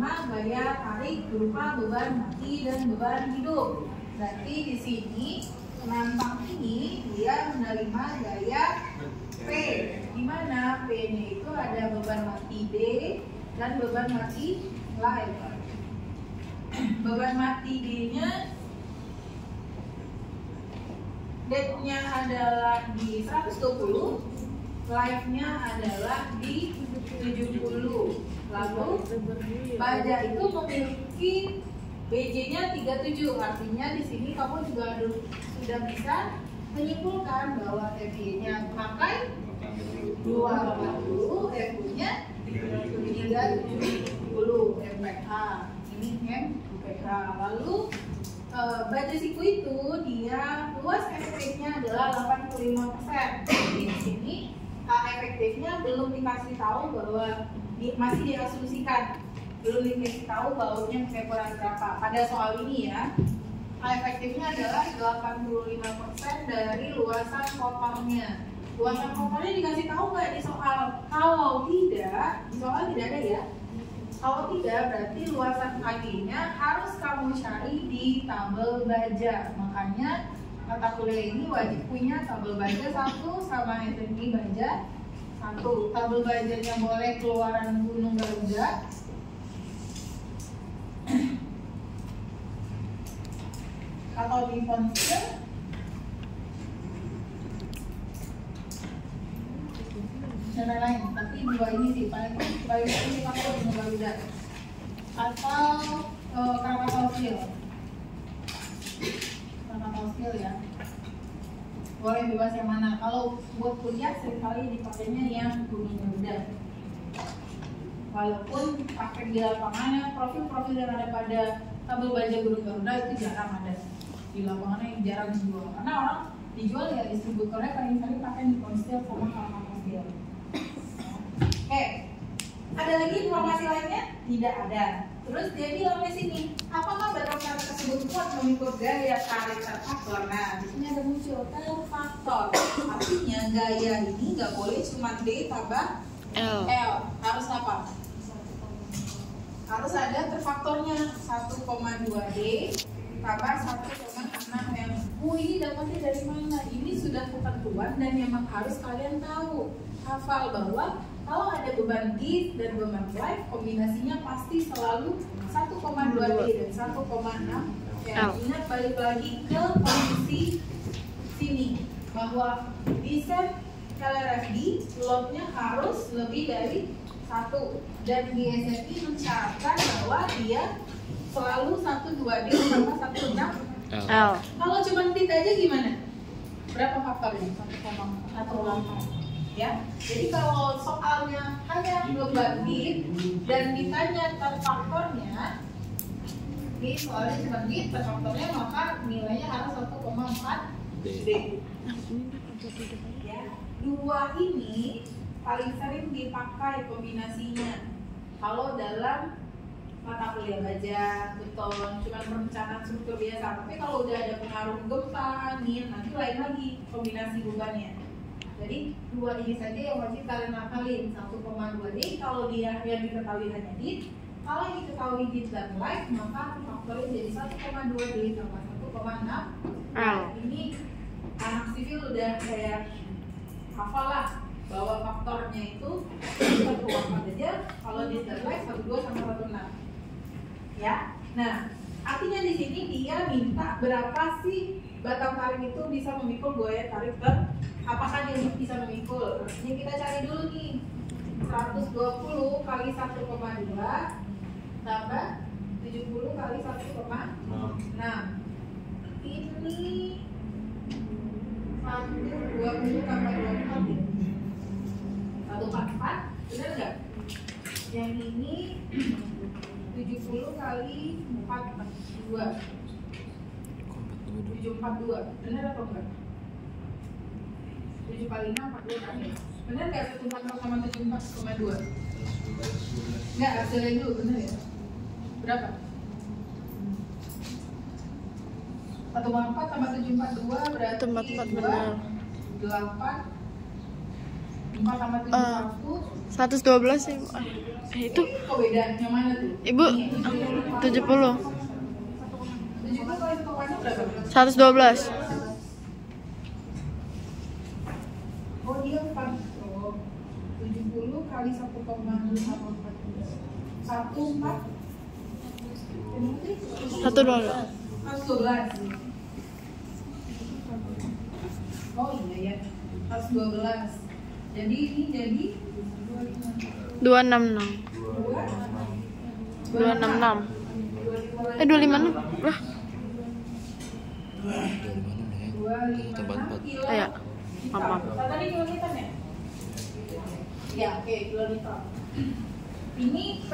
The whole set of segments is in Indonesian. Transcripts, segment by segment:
menerima gaya tarik berupa beban mati dan beban hidup. Berarti di sini penantang ini dia menerima gaya P, di mana P-nya itu ada beban mati D dan beban mati live. Beban mati D-nya dead-nya adalah di 120, live-nya adalah di 70. Lalu baja itu memiliki BJ-nya 37, artinya di sini kamu juga sudah bisa menyimpulkan bahwa FY-nya pakai 240, FU-nya 370 MPH. Ini MPH. Lalu baja siku itu dia luas efektifnya adalah 85%. Di sini efektifnya belum dikasih tahu bahwa masih diasumsikan, belum dikasih tahu bautnya pakai ukuran berapa. Pada soal ini ya, efektifnya adalah 85% dari luasan kotornya. Luasan kotornya dikasih tahu nggak di soal? Kalau tidak, di soal tidak ada ya. Kalau tidak, berarti luasan AG-nya harus kamu cari di tabel baja. Makanya mata kuliah ini wajib punya tabel baja 1 sama SNI baja 1. Tabel bajanya boleh keluaran Gunung Garuda, atau di Fonsil, dan lain-lain. Tapi dua ini sih paling sering dipakai Gunung Garuda atau Krakatau Steel. Krakatau Steel ya. Boleh bebas yang mana. Kalau buat kuliah seringkali dipakainya yang Gunung Garuda. Walaupun pakai di lapangannya, profil-profil yang ada pada tabel baja Gunung Garuda itu jarang ada. Di lapangannya yang jarang dijual. Karena orang dijual ya distributornya paling sering pakai di Fonsil sama Krakatau Steel. Oke, ada lagi informasi lainnya? Tidak ada. Terus dia bilang di sini, apakah batas syarat tersebut kuat mengikut gaya tarik terfaktor? Nah, di sini ada muncul terfaktor. Artinya gaya ini nggak boleh cuma D tambah L. Harus apa? Harus ada terfaktornya 1,2 D tambah 1,6 L. Ini dapatnya dari mana? Ini sudah ketentuan dan memang harus kalian tahu. Hafal bahwa kalau ada beban D dan beban live, kombinasinya pasti selalu 1,2 D dan 1,6 L. Ingat, balik lagi ke posisi sini bahwa di set LRFD loadnya harus lebih dari 1, dan di SNI mencatatkan bahwa dia selalu 1,2 D sama 1,6 L. Kalau cuma D aja gimana? Berapa faktornya? 1,8. Ya, jadi kalau soalnya hanya beban dit dan ditanya terfaktornya, ini soalnya cuma dit terfaktornya, maka nilainya harus 1,4 D. Ya, dua ini paling sering dipakai kombinasinya kalau dalam mata kuliah baja, beton, cuma perencanaan struktur biasa. Tapi kalau udah ada pengaruh gempa, angin, nanti lain lagi kombinasi bebannya. Jadi dua ini saja yang wajib kalian hafalin. 1,2 D kalau dia yang diketahui hanya dit. Kalau yang diketahui dit dan live, maka faktornya jadi 1,2 D tambah 1,6 L. Ini anak sivil udah kayak hafal lah bahwa faktornya itu 1,4 aja. Kalau dit dan live 1,2 sama 1,6. Ya. Nah, artinya di sini dia minta berapa sih batang tarik itu bisa memikul gaya tarik apakah dia bisa memikul? Artinya kita cari dulu nih, 120 kali 1,2 tambah 70 kali 1,6. Ini 120 tambah 24 ya? 144, benar nggak? Yang ini 70 kali 42 742, benar apa enggak? 7 kali 6, 42 kan ya? Benar nggak 144 sama 74,2? Enggak, hasilnya dulu, benar ya? Berapa? 144 tambah 742 berarti 144 benar. 8 4 tambah 71 112 ya. Itu kok beda? Yang mana tuh? Ibu 70. 70 kali pokoknya berapa? 112. Oh dia 4. Oh, 70 kali 1,14 14 112. 112. Oh iya ya, 112. Jadi ini jadi 266. 266. 256. Lah. 256 kilo. Ya. Maaf. Tadi kiloliter ya? Ya, oke, kiloliter. Ini P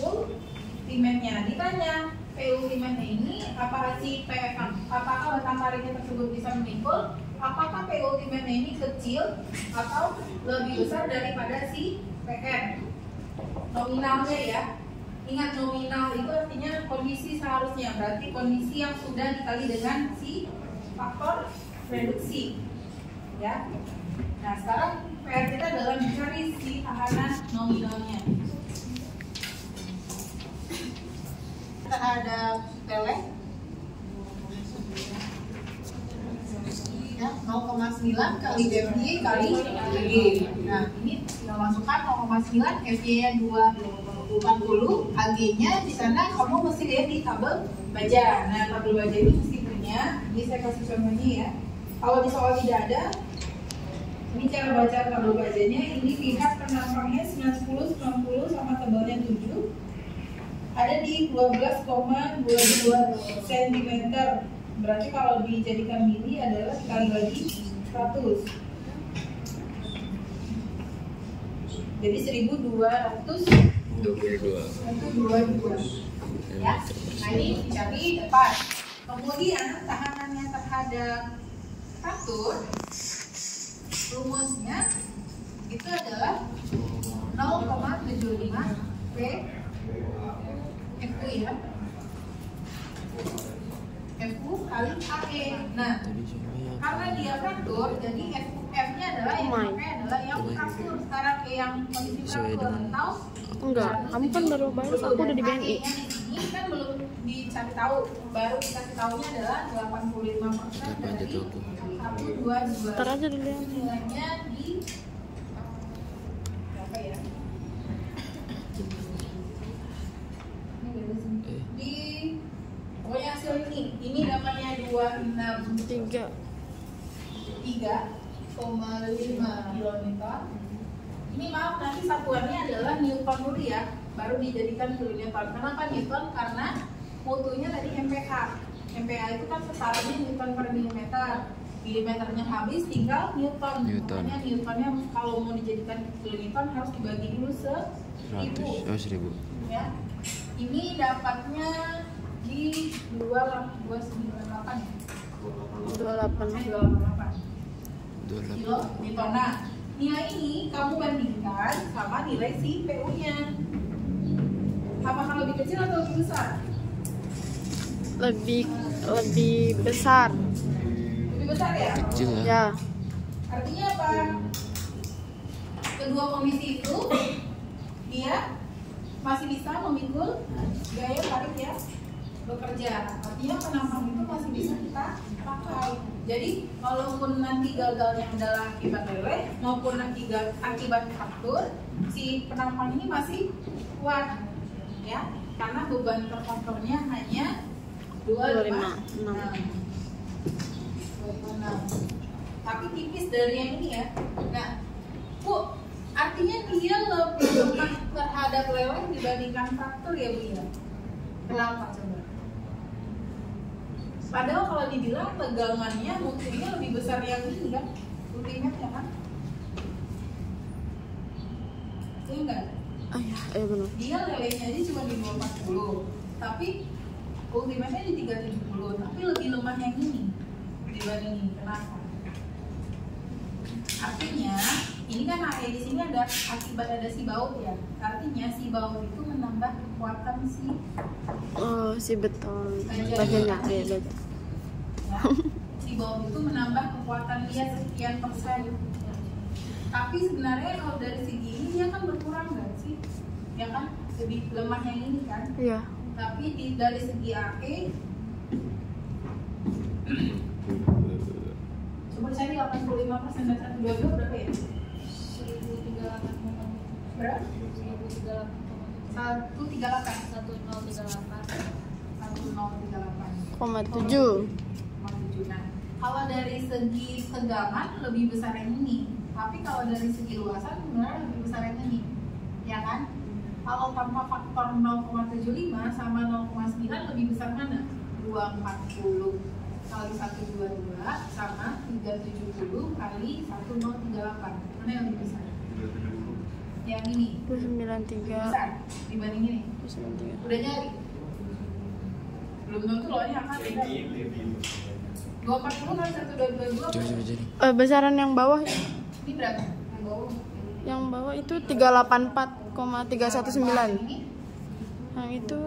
ultimatenya ditanya P ultimatenya ini apakah si PFM, apakah batang kariknya tersebut bisa memikul, apakah P ultimatenya ini kecil atau lebih besar daripada si PN nominalnya ya. Ingat nominal itu artinya kondisi seharusnya, berarti kondisi yang sudah dikali dengan si faktor reduksi ya. Nah sekarang PR kita adalah mencari si tahanan nominalnya. Terhadap lele ya 0,9 kali FY kali G. Nah ini tinggal masukkan 0,9 FY nya 240, AG-nya di sana kamu mesti lihat di tabel baja. Nah tabel baja itu mesti punya. Ini saya kasih contohnya ya. Kalau di soal tidak ada, ini cara baca tabel bajanya. Ini lihat penampangnya 90 sama tebalnya 7. Ada di 12,22 cm. Berarti kalau dijadikan mili adalah sekali lagi 100. Jadi 1222 ya. Nah ini dicari dapat. Kemudian tahanannya terhadap fraktur rumusnya itu adalah 0,75 P FU ya, FU kali AE. Nah karena dia fraktur jadi F-nya adalah yang pakai adalah yang fraktur. Sekarang yang kondisi fraktur atau enggak, kamu kan baru bayar, aku udah di BNI. Ini kan belum dicari tahu, baru dikasih tahunya adalah 85% dari 122. Ntar aja dulu ya. Nilainya di berapa ya? Di pokoknya hasil ini dapatnya 263,5 kilonewton. Ini maaf nanti satuannya adalah Newton dulu ya, baru dijadikan kilonewton. Kenapa Newton? Karena mutunya tadi MPH. MPH itu kan setaranya Newton per milimeter. Milimeternya habis, tinggal Newton. Makanya Newtonnya kalau mau dijadikan kilonewton harus dibagi dulu 1000. 1000. Ya. Ini dapatnya di 298 ya. 288 kilo Newton. Nah, nilai ini kamu bandingkan sama nilai si PU-nya. Apakah lebih kecil atau lebih besar? Lebih besar. Lebih besar ya? Kecil ya. Ya. Artinya apa? Kedua kondisi itu dia masih bisa memikul gaya tarik ya bekerja. Artinya penampang itu masih bisa kita pakai. Jadi walaupun nanti gagalnya adalah akibat lele maupun nanti akibat fraktur, si penampang ini masih kuat ya, karena beban terfaktornya hanya 256. Tapi tipis dari yang ini ya. Nah, Bu, artinya dia lebih lemah terhadap lele dibandingkan fraktur ya Bu ya? Kenapa coba? Padahal kalau dibilang tegangannya mutunya lebih besar yang ini kan, ultimatnya kan? Iya enggak? Oh iya benar. Dia lelenya aja cuma di 240, tapi ultimatnya di 370, tapi lebih lemah yang ini dibanding ini. Kenapa? Artinya ini kan AE di sini ada akibat ada si baut ya. Artinya si baut itu menambah kekuatan si beton bajanya. Ya. Si baut itu menambah kekuatan dia sekian persen. Tapi sebenarnya kalau dari segi ini dia kan berkurang nggak sih? Ya kan lebih lemah yang ini kan? Iya. Tapi dari segi AE coba cari 85% dan 122 berapa ya? 1038 Berapa? 1038 1,7. Nah, kalau dari segi tegangan lebih besar yang ini, tapi kalau dari segi luasan sebenarnya lebih besar yang ini, ya kan? Kalau tanpa faktor 0,75 sama 0,9 lebih besar mana? 240 kali 122 sama 370 kali 1038. Mana yang lebih besar? Yang ini. 293. Besar dibanding ini. 293. Udah nyari? Belum tentu loh, ini akan beda. 240 kali 1222. Besaran yang bawah ya? Ini berapa? Yang bawah. Yang bawah itu 384,319. Ini Yang itu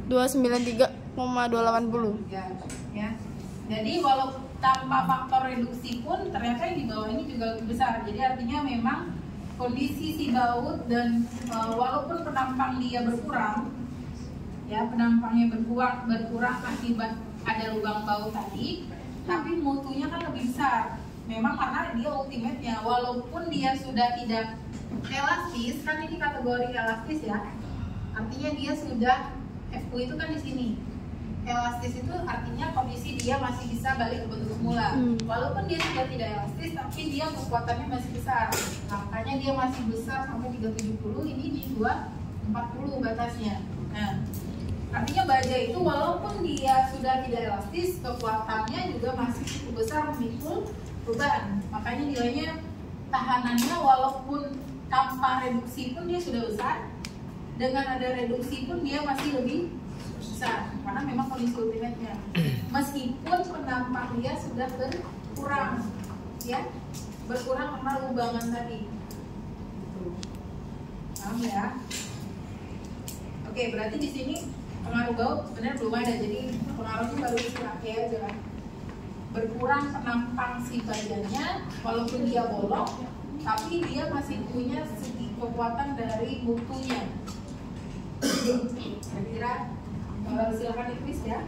293,280. ya. Jadi walau tanpa faktor reduksi pun ternyata yang di bawah ini juga lebih besar. Jadi artinya memang kondisi si baut dan walaupun penampang dia berkurang, ya penampangnya berkurang akibat ada lubang baut tadi, tapi mutunya kan lebih besar. Memang karena dia ultimate-nya, walaupun dia sudah tidak elastis, kan ini kategori elastis ya. Artinya dia sudah FU itu kan di sini. Elastis itu artinya kondisi dia masih bisa balik ke bentuk semula. Walaupun dia sudah tidak elastis, tapi dia kekuatannya masih besar. Makanya dia masih besar sampai 370, ini di 240 batasnya. Nah, artinya baja itu walaupun dia sudah tidak elastis, kekuatannya juga masih cukup besar memikul beban. Makanya nilainya tahanannya walaupun tanpa reduksi pun dia sudah besar, dengan ada reduksi pun dia masih lebih besar karena memang kondisi ultimate-nya. Meskipun penampang dia sudah berkurang, ya berkurang karena lubangan tadi. Paham ya? Oke, berarti di sini pengaruh baut sebenarnya belum ada, jadi pengaruhnya baru di kaki aja kan. Berkurang penampang si badannya, walaupun dia bolong, tapi dia masih punya segi kekuatan dari mutunya. Kira-kira silakan di quiz ya.